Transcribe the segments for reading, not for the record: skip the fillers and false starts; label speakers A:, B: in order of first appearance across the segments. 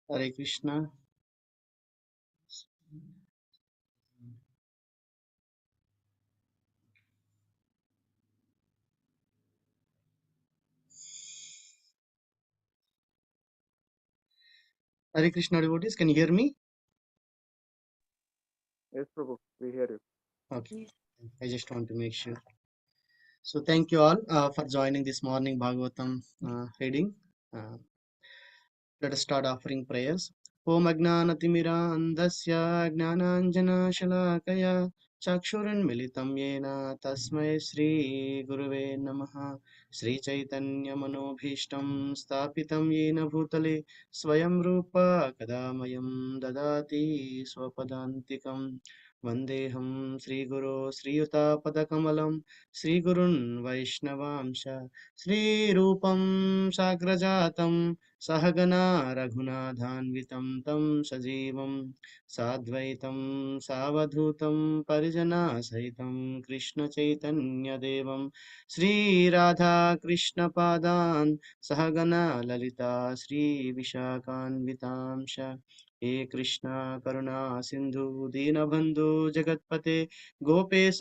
A: Hare Krishna. Hare Krishna devotees, can you hear me?
B: Yes, Prabhu, we hear you.
A: Okay. I just want to make sure. So thank you all for joining this morning Bhagavatam reading. Uh, Let us start offering prayers. Om Agnanatimira Gnananjana Shalakaya Chakshuranmilitam Yena Tasmai Sri Guruve Namaha Sri Chaitanya Manobhishtam Stapitam Yena Bhutale Swayam Rupa Kadamayam Dadati Swapadantikam Vandeham Sri Guru Sri Yuta Padakamalam Sri Gurun Vaishnavamsha Sri Rupam Sagrajatam सहगना रघुनाथान्वितं तं सजीवं साद्वैतं सावधूतं परिजनासहितं कृष्णचैतन्यदेवं श्रीराधाकृष्णपादान् सहगना ललिता श्रीविशाखान्वितांश हे कृष्णा करुणा सिन्धु दीनबन्धु जगत्पते गोपेश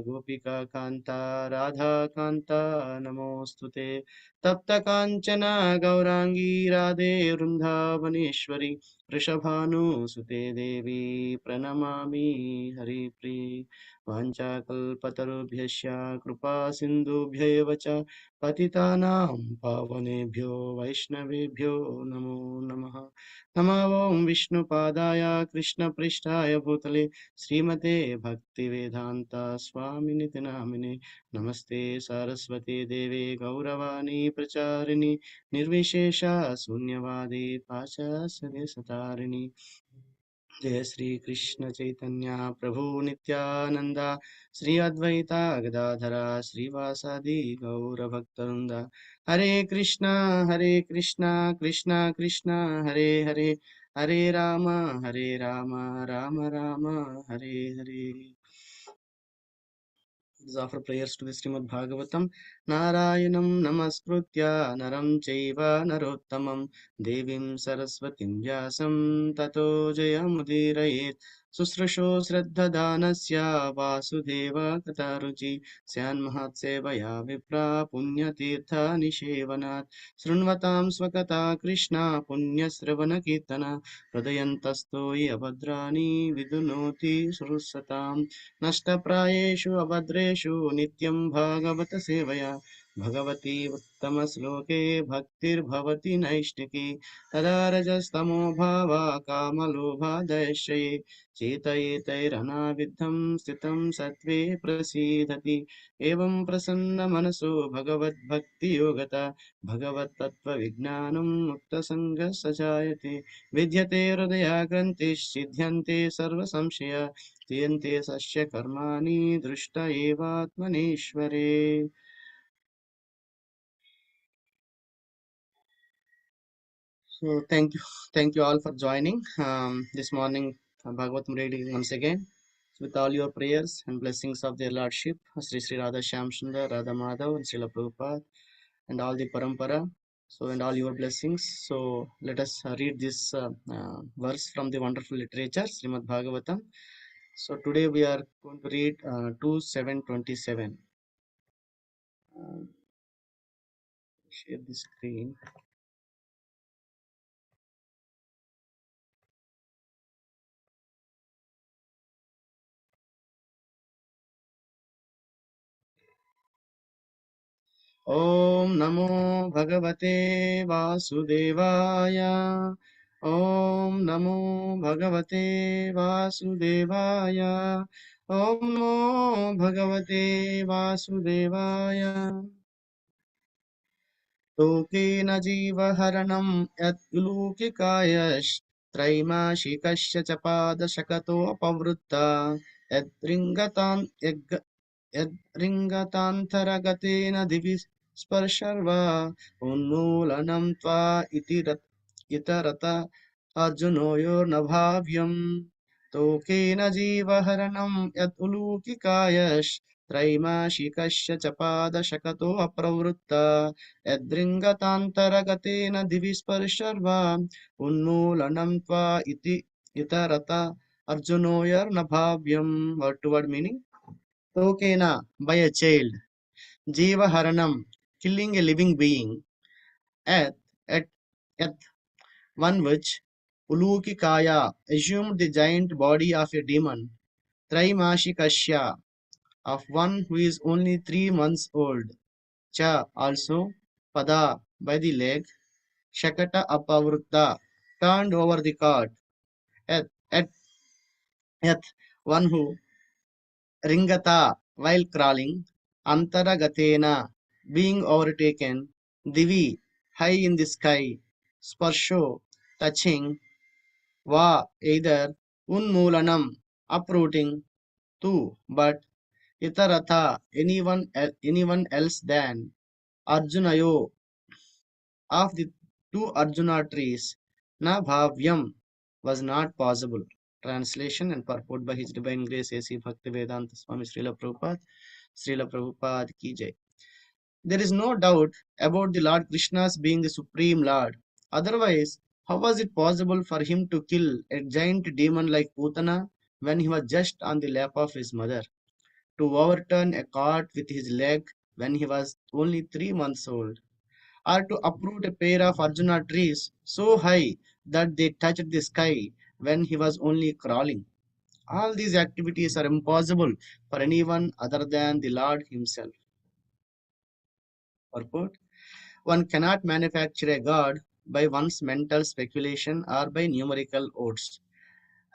A: गोपिका कान्ता राधा कान्ता नमोऽस्तु ते तप्त काञ्चन गौराङ्गी राधे वृन्दावनेश्वरि वृषभानुसुते देवी प्रणमामि हरिप्रिये वाञ्छाकल्पतरुभ्यश्च कृपा सिन्धुभ्यैव च पतितानां पावनेभ्यो वैष्णवेभ्यो नमो नमः नमो विष्णुपादाय कृष्णपृष्ठाय भूतले श्रीमते भक्तिवेदान्त स्वामिनिति नामिने नमस्ते सरस्वती देवे गौरवाणी प्रचारिणि निर्विशेष शून्यवादी पाशस्य सतारिणि जय श्री कृष्ण चैतन्य प्रभु नित्यानंद श्री अद्वैता गदाधरा श्रीवासादि गौर भक्तवृंद हरे Krishna Krishna Krishna Hare Hare Hare Ram Ram Ram Hare Hare These offer prayers to the Srimad Bhagavatam. Narayanam namaskritya naram chaiva narottamam devim saraswatim vyasam tato jayamudirayet susrasho shraddhadanasya vasudeva kataruchi syanmahatsevaya vipra punyatirtha nishevanat srunvatam swakata krishna punyasravana kirtana hृदयन्तस्तो हि अभद्राणि विदुनोति सुरसताम् नष्टप्रायेषु अभद्रेषु नित्यं भागवत सेवया भगवती उत्तमश्लोके भक्तिर्भवति नैष्टिकी तदा रजस्तमो भावा कामलोभादयश्रये चेतयेतैरनाविद्धं स्थितं सत्त्वे प्रसीदति एवं प्रसन्नमनसो भगवद्भक्तियोगता भगवत्तत्त्वविज्ञानं मुक्तसङ्गः स जायते विद्यते हृदयाग्रन्थिः सिद्ध्यन्ते सर्वसंशया क्रियन्ते सस्य कर्माणि दृष्ट एवात्मनेश्वरे. So thank you all for joining this morning Bhagavatam reading once again with all your prayers and blessings of their Lordship, Sri Sri Radha Shyam Sundar, Radha Madhav, and Srila Prabhupada, and all the Parampara. So and all your blessings. So let us read this verse from the wonderful literature, Srimad Bhagavatam. So today we are going to read 2:7:27. Uh, Share the screen. ॐ नमो भगवते वासुदेवाय ॐ नमो भगवते वासुदेवाय ॐ नमो भगवते वासुदेवाय लोकेन जीवहरणं यद्लौकिकायस्त्रैमासिकस्य च पादशकतोपवृत्ता यद्रिङ्गतान् यद्रिङ्गतान्तरगतेन दिवि स्पर्शर्वा उन्मूलनं त्वा इतरत अर्जुनोयोर्न भाव्यम् तोकेन जीवहरणं यदुलूकिकायस् त्रैमासिकस्य च पादशकतो अप्रवृत्ता यदृङ्गतान्तरगतेन दिवि स्पर्शर्वा उन्मूलनं त्वा इति इतरत अर्जुनोयर्न भाव्यम्. Word to word meaning. Tokena, by a child. Jiva Haranam, killing a living being. At, at, at one which Ulukikaya assumed the giant body of a demon. Traimashikasya, of one who is only 3 months old. Cha, also. Pada, by the leg. Shakata Apavrutta, turned over the cart. At, at one who Ringata, while crawling. Antaragatena, being overtaken. Divi, high in the sky. Sparsho, touching. Va, either. Unmoolanam, uprooting. Tu, but. Itaratha, anyone else than. Arjunayo, of the two Arjuna trees. Na bhavyam, was not possible. Translation and purport by His Divine Grace A.C. Bhaktivedanta Swami Srila Prabhupada. Srila Prabhupada ki jai. There is no doubt about the Lord Krishna's being the Supreme Lord. Otherwise, how was it possible for him to kill a giant demon like Putana when he was just on the lap of his mother? To overturn a cart with his leg when he was only 3 months old? Or to uproot a pair of Arjuna trees so high that they touched the sky when he was only crawling? All these activities are impossible for anyone other than the Lord Himself. Purport. One cannot manufacture a god by one's mental speculation or by numerical odds,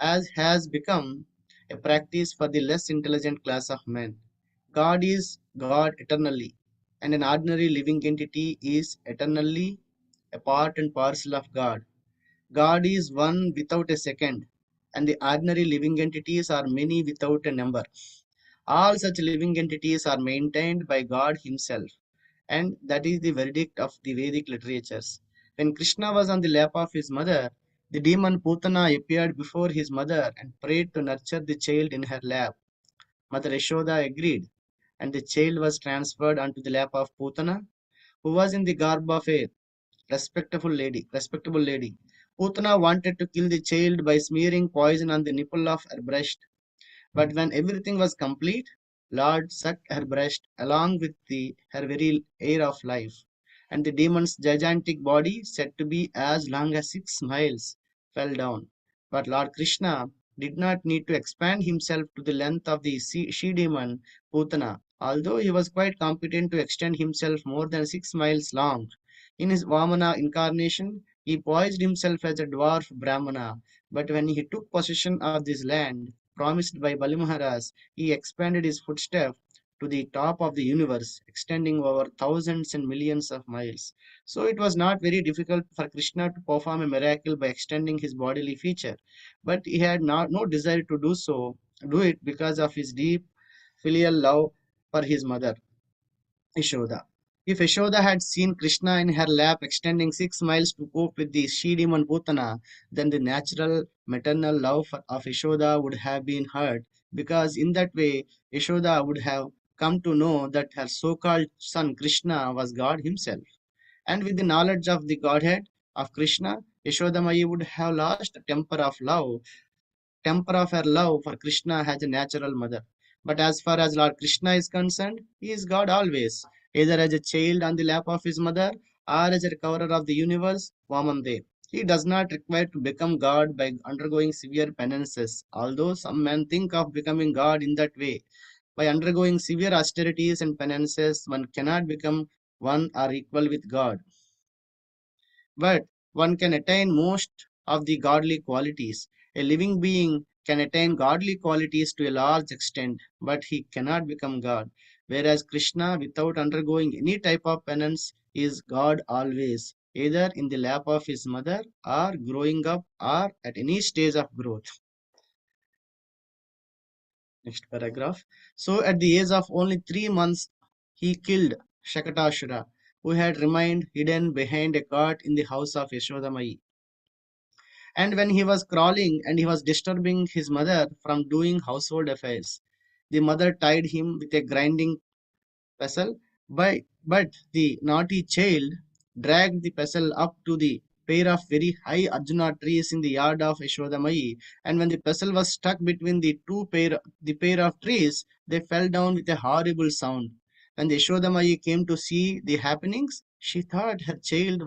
A: as has become a practice for the less intelligent class of men. God is God eternally, and an ordinary living entity is eternally a part and parcel of God. God is one without a second, and the ordinary living entities are many without a number. All such living entities are maintained by God Himself, and that is the verdict of the Vedic literatures. When Krishna was on the lap of his mother, the demon Putana appeared before his mother and prayed to nurture the child in her lap. Mother Yashoda agreed, and the child was transferred onto the lap of Putana, who was in the garb of a respectable lady. Putana wanted to kill the child by smearing poison on the nipple of her breast, but when everything was complete, Lord sucked her breast along with her very air of life, and the demon's gigantic body, said to be as long as 6 miles, fell down. But Lord Krishna did not need to expand himself to the length of the she demon Putana, although he was quite competent to extend himself more than 6 miles long. In his Vamana incarnation, he poised himself as a dwarf Brahmana, but when he took possession of this land, promised by Bali Maharaj, he expanded his footstep to the top of the universe, extending over thousands and millions of miles. So it was not very difficult for Krishna to perform a miracle by extending his bodily feature, but he had no desire to do it because of his deep filial love for his mother, Yashoda. If Yashoda had seen Krishna in her lap extending 6 miles to cope with the she demon Putana, then the natural maternal love of Yashoda would have been hurt, because in that way Yashoda would have come to know that her so called son Krishna was God Himself. And with the knowledge of the Godhead of Krishna, Yashodamayi would have lost the temper of her love for Krishna as a natural mother. But as far as Lord Krishna is concerned, he is God always, either as a child on the lap of his mother or as a recoverer of the universe, Vamandev. He does not require to become God by undergoing severe penances, although some men think of becoming God in that way. By undergoing severe austerities and penances, one cannot become one or equal with God, but one can attain most of the godly qualities. A living being can attain godly qualities to a large extent, but he cannot become God. Whereas Krishna, without undergoing any type of penance, is God always, either in the lap of his mother or growing up or at any stage of growth. Next paragraph. So, at the age of only 3 months, he killed Shakatashura, who had remained hidden behind a cart in the house of Yashodamai. And when he was crawling and he was disturbing his mother from doing household affairs, The mother tied him with a grinding pestle, but the naughty child dragged the pestle up to the pair of very high Arjuna trees in the yard of Yashodamayi, and when the pestle was stuck between the pair of trees, they fell down with a horrible sound. When the Yashodamayi came to see the happenings, she thought her child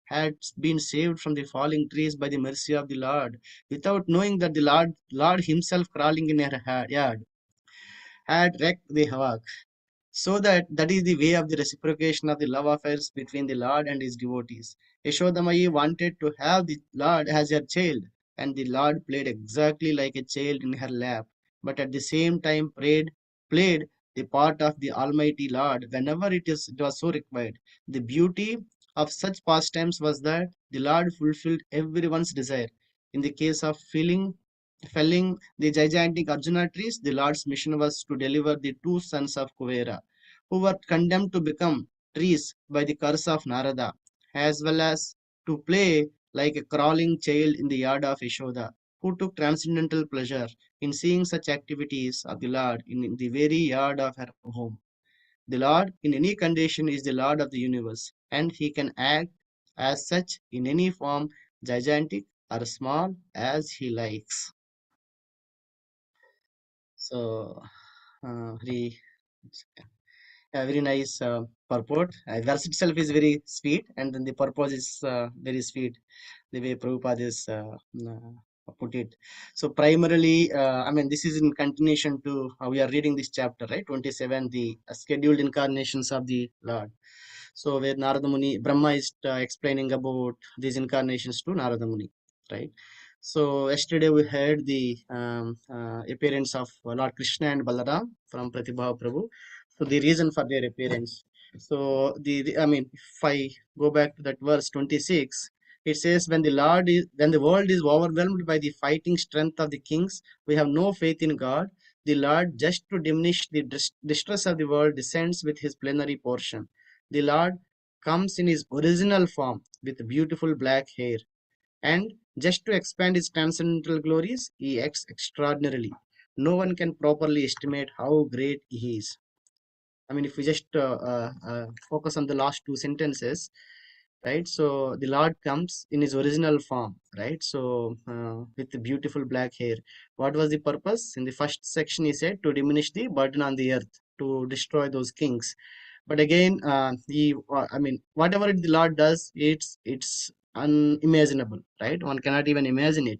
A: had been saved from the falling trees by the mercy of the Lord, without knowing that the Lord himself crawling in her yard had wreaked the havoc. So that is the way of the reciprocation of the love affairs between the Lord and his devotees. Yashodamayi wanted to have the Lord as her child, and the Lord played exactly like a child in her lap, but at the same time played the part of the Almighty Lord whenever it was so required. The beauty of such pastimes was that the Lord fulfilled everyone's desire. In the case of felling the gigantic Arjuna trees, the Lord's mission was to deliver the two sons of Kuvera, who were condemned to become trees by the curse of Narada, as well as to play like a crawling child in the yard of Yashoda, who took transcendental pleasure in seeing such activities of the Lord in the very yard of her home. The Lord, in any condition, is the Lord of the universe, and he can act as such in any form, gigantic or small, as he likes. So, very, very nice purport. Verse itself is very sweet, and then the purpose is very sweet. The way Prabhupada is put it. So, primarily, I mean, this is in continuation to we are reading this chapter, right? 27, the scheduled incarnations of the Lord. So, where Narada Muni, Brahma is explaining about these incarnations to Narada Muni, right? So yesterday we heard the appearance of Lord Krishna and Balaram from Pratibha Prabhu. So the reason for their appearance. So I mean, if I go back to that verse 26, it says, when the world is overwhelmed by the fighting strength of the kings, we have no faith in God. The Lord, just to diminish the distress of the world, descends with his plenary portion. The Lord comes in his original form with beautiful black hair, and just to expand his transcendental glories, he acts extraordinarily. No one can properly estimate how great he is. I mean, if we just focus on the last two sentences, right? So the Lord comes in his original form, right? So with the beautiful black hair. What was the purpose? In the first section, he said to diminish the burden on the earth, to destroy those kings. But again, I mean, whatever the Lord does, it's unimaginable, right? One cannot even imagine it.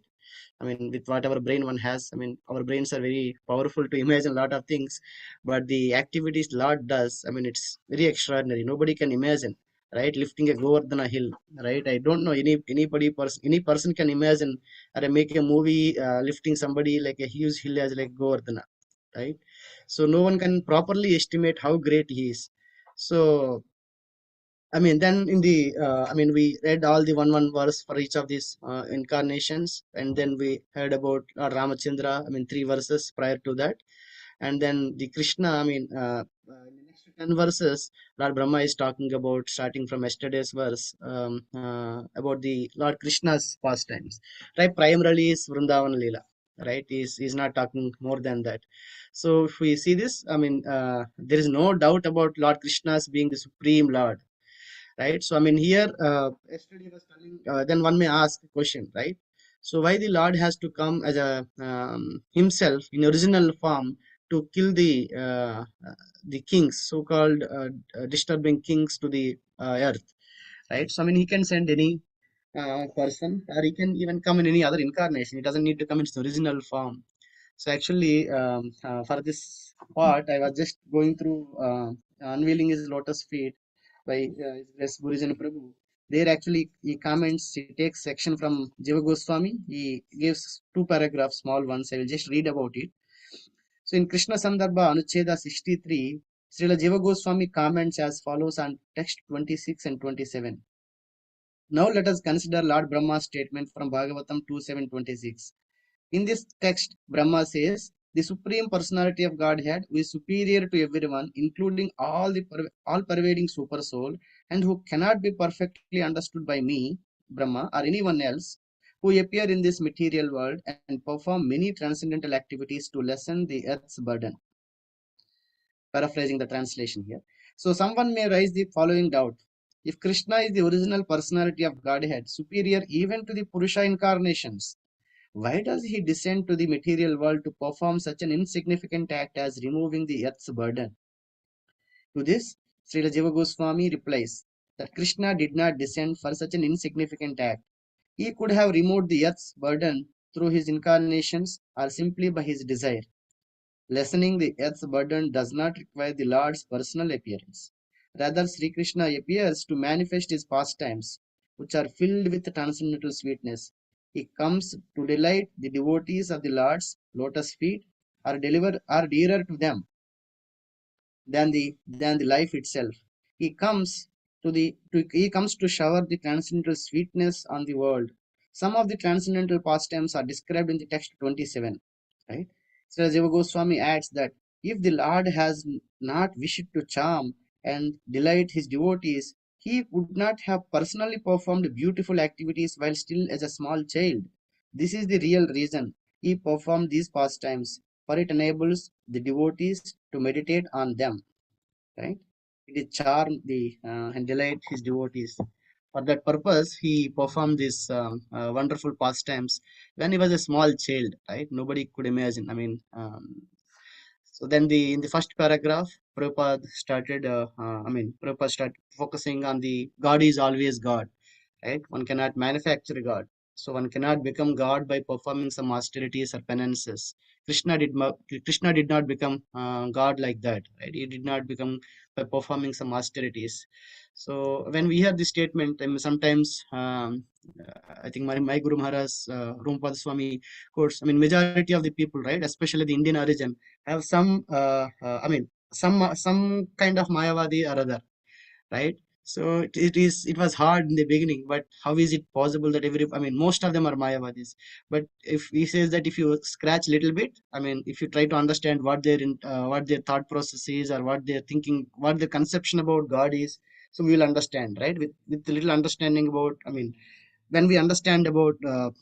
A: I mean, with whatever brain one has, I mean, our brains are very powerful to imagine a lot of things, but the activities Lord does, I mean, it's very extraordinary. Nobody can imagine, right? Lifting a Govardhana hill, right? I don't know any person can imagine or make a movie lifting somebody like a huge hill as like Govardhana, right? So no one can properly estimate how great he is. So I mean, then I mean, we read all the one verse for each of these incarnations, and then we heard about Ramachandra. I mean, three verses prior to that, and then the Krishna. I mean, in the next 10 verses, Lord Brahma is talking about, starting from yesterday's verse, about the Lord Krishna's pastimes. Right, primarily is Vrindavan Leela. Right, is not talking more than that. So if we see this, I mean, there is no doubt about Lord Krishna's being the supreme Lord, right? So I mean here, yesterday was telling, then one may ask a question, right? So why the Lord has to come as a himself in original form to kill the kings, so-called disturbing kings to the earth, right? So I mean he can send any person, or he can even come in any other incarnation. He doesn't need to come in its original form. So actually, for this part, I was just going through unveiling his lotus feet by His Gurujan Prabhu. There actually he comments, he takes section from Jiva Goswami. He gives two paragraphs, small ones. I will just read about it. So in Krishna Sandarbha Anucheda 63, Srila Jiva Goswami comments as follows on text 26 and 27. Now let us consider Lord Brahma's statement from Bhagavatam 2:7-26. In this text, Brahma says, the Supreme Personality of Godhead, who is superior to everyone, including all-pervading Super Soul, and who cannot be perfectly understood by me, Brahma, or anyone else, who appear in this material world and perform many transcendental activities to lessen the earth's burden. paraphrasing the translation here. So someone may raise the following doubt. If Krishna is the original personality of Godhead, superior even to the Purusha incarnations, why does he descend to the material world to perform such an insignificant act as removing the earth's burden? To this, Srila Jiva Goswami replies that Krishna did not descend for such an insignificant act. He could have removed the earth's burden through his incarnations or simply by his desire. Lessening the earth's burden does not require the Lord's personal appearance. Rather, Sri Krishna appears to manifest his pastimes, which are filled with transcendental sweetness. He comes to delight the devotees of the Lord's lotus feet, or dearer to them than the life itself. He comes he comes to shower the transcendental sweetness on the world. Some of the transcendental pastimes are described in the text 27. Right? So Jiva Goswami adds that if the Lord has not wished to charm and delight his devotees, he would not have personally performed beautiful activities while still as a small child. This is the real reason he performed these pastimes, for it enables the devotees to meditate on them, right? It is charm and delight his devotees. For that purpose, he performed these wonderful pastimes when he was a small child, right? Nobody could imagine. So then in the first paragraph, Prabhupada started focusing on the God is always God, right? One cannot manufacture God. So one cannot become God by performing some austerities or penances. Krishna did not become God like that, right? He did not become by performing some austerities. So when we hear this statement, I mean, sometimes I think my Guru Maharaj, Rumpad Swami quotes, I mean, majority of the people, right, especially the Indian origin, have some kind of Mayavadi or other, right? So it was hard in the beginning, but how is it possible that most of them are Mayavadis? But if he says that if you scratch a little bit, I mean, if you try to understand what their thought process is, or what they're thinking, what their conception about God is, so we will understand, right? With a little understanding about, when we understand about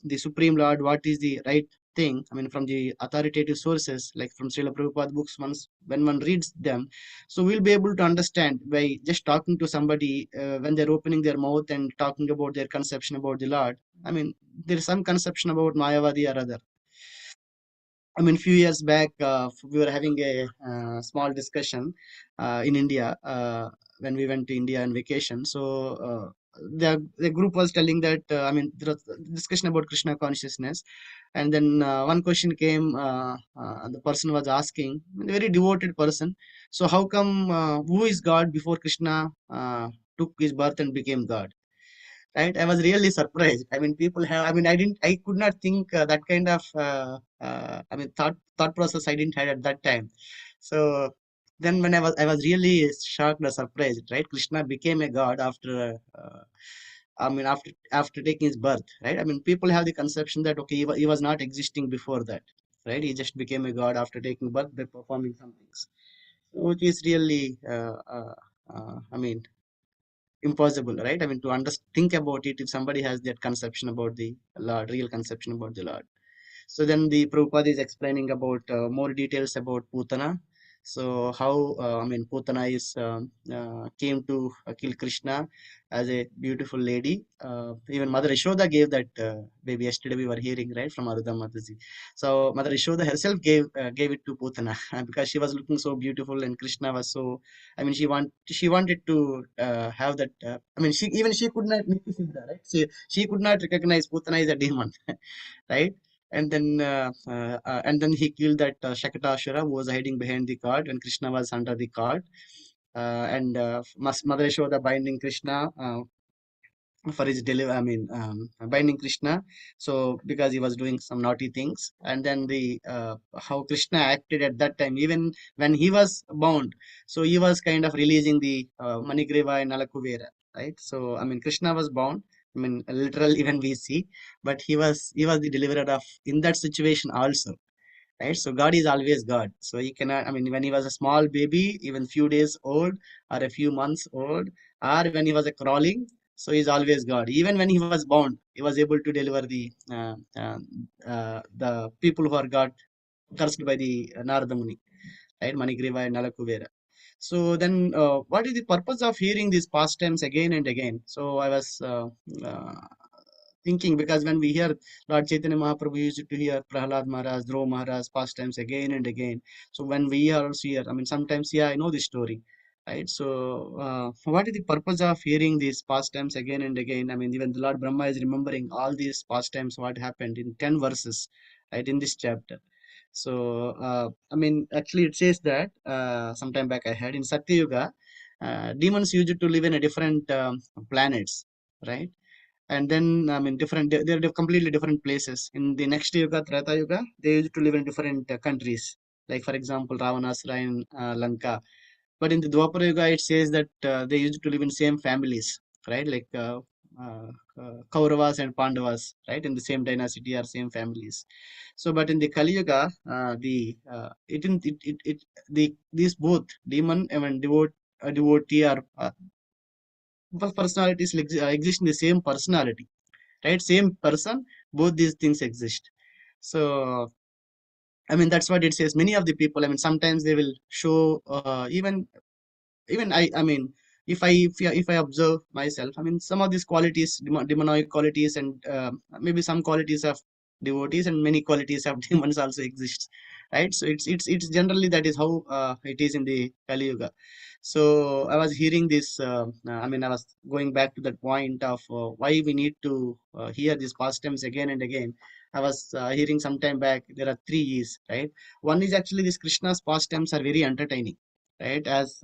A: the Supreme Lord, what is the right thing, from the authoritative sources, like from Srila Prabhupada books, once when one reads them, so we'll be able to understand by just talking to somebody when they're opening their mouth and talking about their conception about the Lord. There is some conception about Mayavadi or other. Few years back, we were having a small discussion in India when we went to India on vacation. So the group was telling that there was a discussion about Krishna consciousness, and then one question came. The person was asking, a very devoted person. So how come who is God before Krishna took his birth and became God? Right, I was really surprised. People have, I could not think that kind of thought process. I didn't have at that time. So then when I was really shocked or surprised, right? Krishna became a god after after taking his birth, right? People have the conception that okay, he was not existing before that, right? He just became a god after taking birth by performing some things, which is really impossible, right? To think about it, if somebody has that conception about the Lord, real conception about the Lord. So then the Prabhupada is explaining about more details about Putana. So how Putana is came to kill Krishna as a beautiful lady. Even Mother Yashoda gave that baby. Yesterday we were hearing, right, from Arudha Mataji. So Mother Yashoda herself gave it to Putana because she was looking so beautiful, and Krishna was so. She wanted to have that. She could not Nitya, right? She could not recognize Putana as a demon, right? And then he killed that Shakatashura who was hiding behind the cart when Krishna was under the cart. And Mother Yashoda binding Krishna for his deliver. Binding Krishna. So because he was doing some naughty things, and then the how Krishna acted at that time, even when he was bound. So he was kind of releasing the Manigreva and Alakuvera, right? So Krishna was bound. Literally when we see, but he was the deliverer of in that situation also, right? So God is always God. So he cannot, when he was a small baby, even few days old or a few months old, or when he was a crawling, so he's always God. Even when he was bound, he was able to deliver the people who are got cursed by the Narada Muni, right? Manigriva and Nalakuvera. So then, what is the purpose of hearing these pastimes again and again? So I was uh, thinking, because when we hear Lord Chaitanya Mahaprabhu used to hear Prahlad Maharaj, Dhruv Maharaj pastimes again and again. So when we are also here, I mean, sometimes, yeah, I know this story, right? So what is the purpose of hearing these pastimes again and again? I mean, even the Lord Brahma is remembering all these pastimes, what happened in 10 verses, right, in this chapter. So, I mean, actually, it says that sometime back I had in Satya Yuga, demons used to live in a different planets, right? And then, I mean, they're completely different places. In the next Yuga, Treta Yuga, they used to live in different countries. Like, for example, Ravanasura in Lanka. But in the Dwapara Yuga, it says that they used to live in same families, right? Like uh, Kauravas and Pandavas, right? In the same dynasty or same families. So, but in the Kali Yuga, it, in- it these both demon and devotee are both personalities exist in the same personality, right? Same person, both these things exist. So I mean, that's what it says. Many of the people, I mean, sometimes they will show even I mean, if I observe myself, I mean, some of these qualities, demonic qualities, and maybe some qualities of devotees and many qualities of demons also exist, right? So it's generally that is how it is in the Kali Yuga. So I was hearing this I mean, I was going back to that point of why we need to hear these pastimes again and again. I was hearing some time back, there are three E's, right? One is actually this Krishna's pastimes are very entertaining, right? As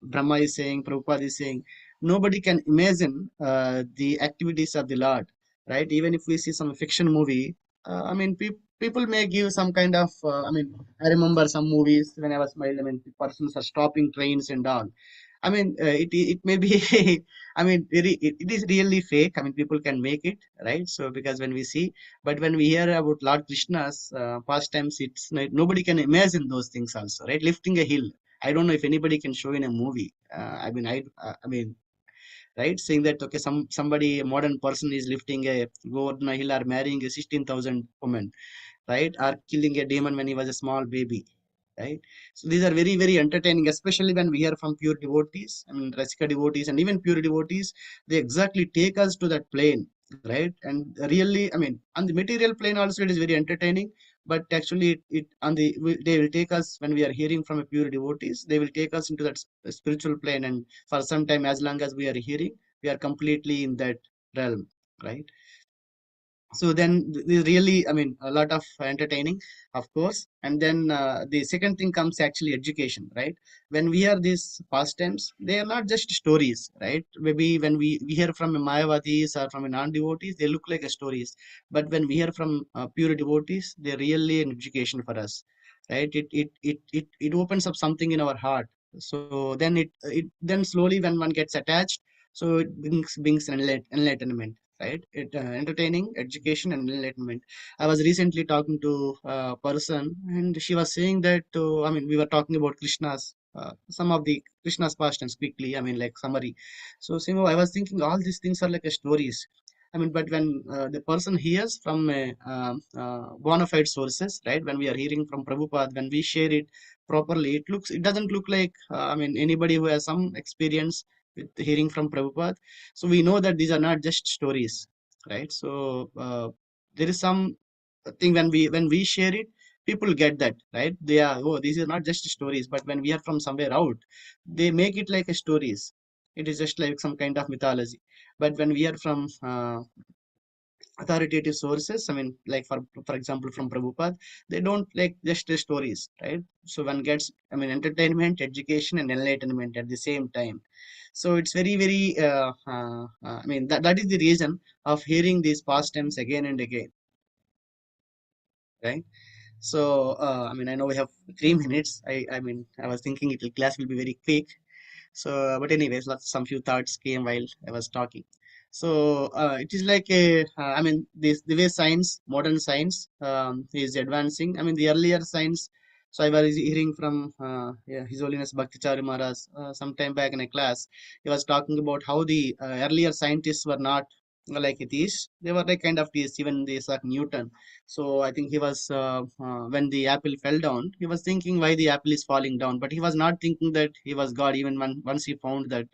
A: Brahma is saying, Prabhupada is saying, nobody can imagine the activities of the Lord, right? Even if we see some fiction movie, I mean, people may give some kind of, I mean, I remember some movies when I was small, I mean, persons are stopping trains and all. I mean, it may be, I mean, it is really fake. I mean, people can make it, right? So, because when we see, but when we hear about Lord Krishna's pastimes, it's like nobody can imagine those things also, right? Lifting a hill. I don't know if anybody can show in a movie. I mean, right? Saying that okay, somebody, a modern person is lifting a Govardhana hill or marrying a 16,000 woman, right? Or killing a demon when he was a small baby, right? So these are very, very entertaining, especially when we hear from pure devotees. I mean, Rasika devotees and even pure devotees, they exactly take us to that plane, right? And really, I mean, on the material plane also, it is very entertaining. But actually, they will take us when we are hearing from a pure devotees. They will take us into that spiritual plane, and for some time, as long as we are hearing, we are completely in that realm, right? So then there's really, I mean, a lot of entertaining, of course. And then the second thing comes actually education, right? When we hear these pastimes, they are not just stories, right? Maybe when we hear from a mayavadis or from a non-devotees, they look like a stories. But when we hear from pure devotees, they're really an education for us, right? It opens up something in our heart. So then it then slowly, when one gets attached, so it brings enlightenment, right? Entertaining, education, and enlightenment. I was recently talking to a person, and she was saying that I mean, we were talking about Krishna's some of the Krishna's pastimes quickly, I mean, like summary. So Simo, I was thinking all these things are like a stories. I mean, but when the person hears from a bona fide sources, right? When we are hearing from Prabhupada, when we share it properly, it doesn't look like I mean, anybody who has some experience with hearing from Prabhupada. So we know that these are not just stories, right? So there is some thing when we share it, people get that, right? They are, oh, these are not just stories. But when we are from somewhere out, they make it like a stories. It is just like some kind of mythology. But when we are from authoritative sources, I mean, like for example from Prabhupada, they don't like just the stories, right? So one gets, I mean, entertainment, education, and enlightenment at the same time. So it's very, very I mean, that is the reason of hearing these pastimes again and again, right? So I mean, I know we have 3 minutes. I mean, I was thinking class will be very quick. So, but anyways, some few thoughts came while I was talking. So, it is like I mean, the way science, modern science, is advancing. I mean, the earlier science. So I was hearing from yeah, His Holiness Bhaktacharya Maharaj some time back in a class. He was talking about how the earlier scientists were not like atheists. They were like kind of theists, even the Isaac Newton. So I think he was when the apple fell down, he was thinking why the apple is falling down, but he was not thinking that he was God. Even when once he found that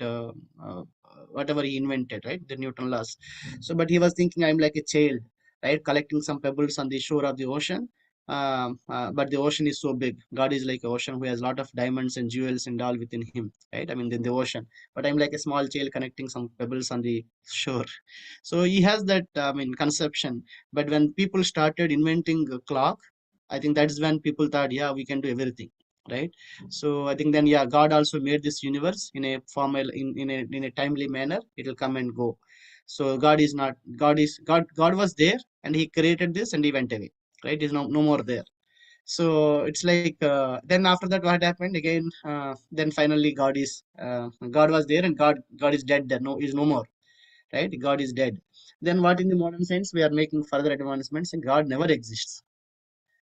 A: whatever he invented, right, the Newton laws. So, but he was thinking, I'm like a child, right, collecting some pebbles on the shore of the ocean. But the ocean is so big. God is like an ocean who has a lot of diamonds and jewels and all within him, right? I mean, in the ocean. But I'm like a small child connecting some pebbles on the shore. So he has that, I mean, conception. But when people started inventing a clock, I think that's when people thought, yeah, we can do everything, right? So I think then, yeah, God also made this universe in a formal, in a timely manner. It will come and go. So God is not, God is, God was there and he created this and he went away, right? He's no more there. So it's like, then after that, what happened again? Then finally, God was there and God is dead there. No, is no more, right? God is dead. Then what in the modern sense we are making further advancements and God never exists,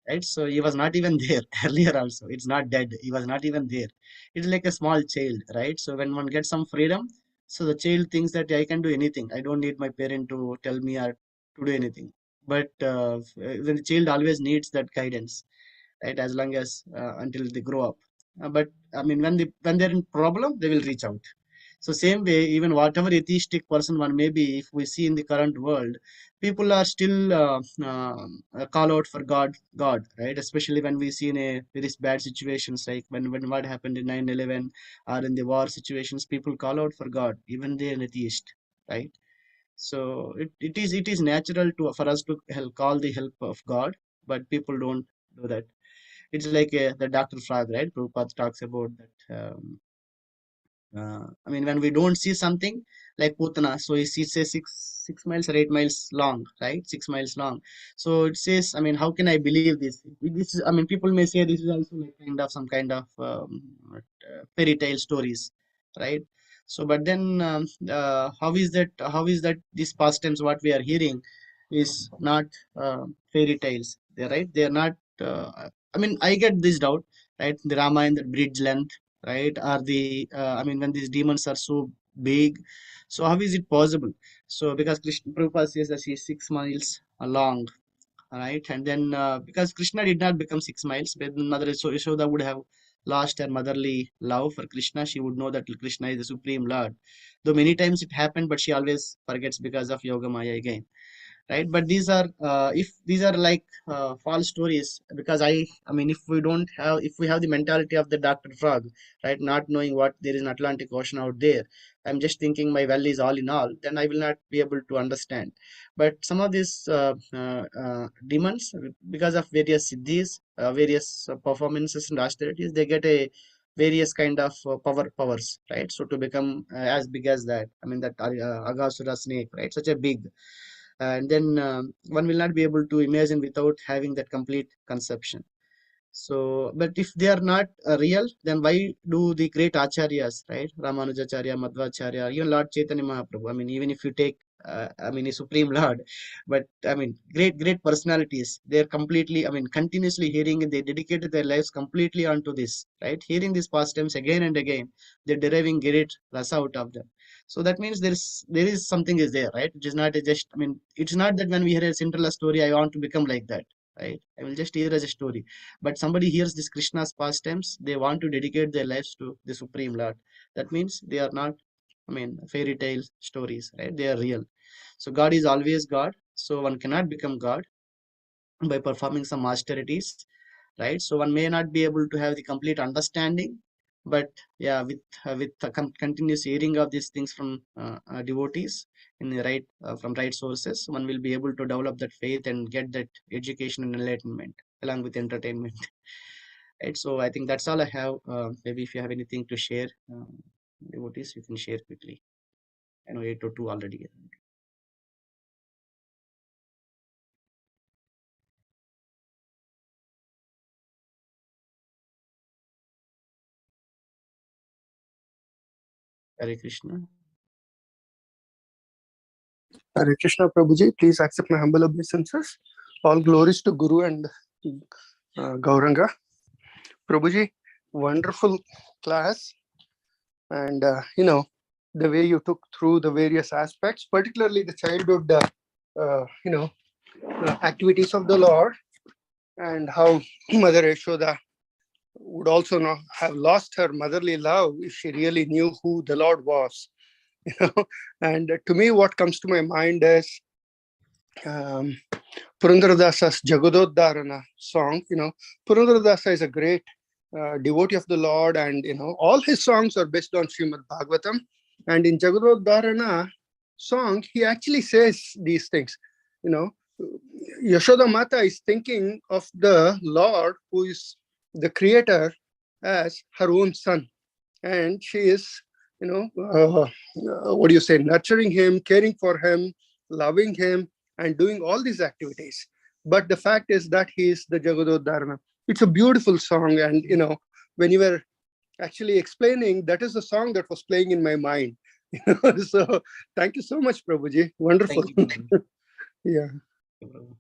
A: right? So he was not even there earlier also. It's not dead. He was not even there. It's like a small child, right? So when one gets some freedom, so the child thinks that I can do anything. I don't need my parent to tell me or to do anything. But the child always needs that guidance, right? As long as until they grow up. But I mean, when they're in problem, they will reach out. So same way, even whatever atheistic person one may be, if we see in the current world, people are still call out for God, right? Especially when we see in a very bad situations like when what happened in 9/11 or in the war situations, people call out for God, even they're an atheist, right? So it is natural to for us to call the help of God, but people don't do that. It's like the Dr. Frog, right? Prabhupada talks about that. I mean, when we don't see something like Putana, so it says 6 miles or 8 miles long, right? 6 miles long. So it says, I mean, how can I believe this? This is, I mean, people may say this is also like kind of some kind of fairy tale stories, right? So, but then how is that? How is that these pastimes what we are hearing is not fairy tales? They're right. They are not. I mean, I get this doubt, right? The Ramayana, the bridge length, right? Are the I mean, when these demons are so big, so how is it possible? So because Krishna Prabhupada says that she is 6 miles long, right? And then because Krishna did not become 6 miles, but Mother Yashoda would have lost her motherly love for Krishna. She would know that Krishna is the supreme Lord. Though many times it happened, but she always forgets because of Yoga Maya again, right? But these are if these are like false stories, because I mean, if we have the mentality of the Dr. Frog, right, not knowing what there is an Atlantic Ocean out there, I'm just thinking my well is all in all, then I will not be able to understand. But some of these demons, because of various siddhis, various performances and austerities, they get a various kind of powers, right? So to become as big as that, I mean, that Agasura snake, right, such a big, and then one will not be able to imagine without having that complete conception. So, but if they are not real, then why do the great acharyas, right? Ramanujacharya, Madhvacharya, even Lord Chaitanya Mahaprabhu. I mean, even if you take, I mean, a Supreme Lord, but I mean, great personalities. They're completely, I mean, continuously hearing, and they dedicated their lives completely onto this, right? Hearing these pastimes again and again, they're deriving great rasa out of them. So that means there is something is there, right? Which is not a just, I mean, it's not that when we hear a Cinderella story, I want to become like that, right? I will just hear as a story. But somebody hears this Krishna's pastimes, they want to dedicate their lives to the Supreme Lord. That means they are not, I mean, fairy tale stories, right? They are real. So God is always God. So one cannot become God by performing some austerities, right? So one may not be able to have the complete understanding, but yeah, with continuous hearing of these things from devotees in the right from right sources, one will be able to develop that faith and get that education and enlightenment along with entertainment. Right. So I think that's all I have. Maybe if you have anything to share, devotees, you can share quickly. I know 8 or 2 already. Hare Krishna.
C: Hare Krishna Prabhuji, please accept my humble obeisances. All glories to Guru and Gauranga. Prabhuji, wonderful class. And, the way you took through the various aspects, particularly the childhood, activities of the Lord, and how Mother Yashoda would also not have lost her motherly love if she really knew who the Lord was. And to me, what comes to my mind is Purandaradasa's Jagadodharana song. Purandaradasa is a great devotee of the Lord, and all his songs are based on Srimad Bhagavatam. And in Jagadodharana song, he actually says these things. Yashoda Mata is thinking of the Lord, who is the creator, as her own son, and she is, nurturing him, caring for him, loving him, and doing all these activities. But the fact is that he is the Jagadodharana. It's a beautiful song, and when you were actually explaining, that is the song that was playing in my mind. So thank you so much, Prabhuji. Wonderful.
A: Thank you, Prabhu.
C: Yeah.
A: Thank you, Prabhu.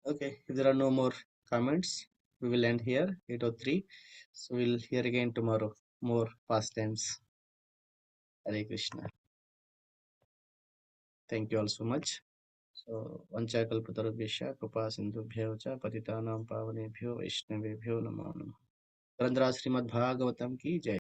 A: Okay, if there are no more comments, we will end here, 8:03. So we'll hear again tomorrow, more pastimes. Hare Krishna. Thank you all so much. So, Vanchakalpatarubhyascha Kripa Sindhubhyo cha Patitanam Pavanebhyo Vaishnavebhyo Namo Namaha. Grandhara Srimad Bhagavatam ki Jai.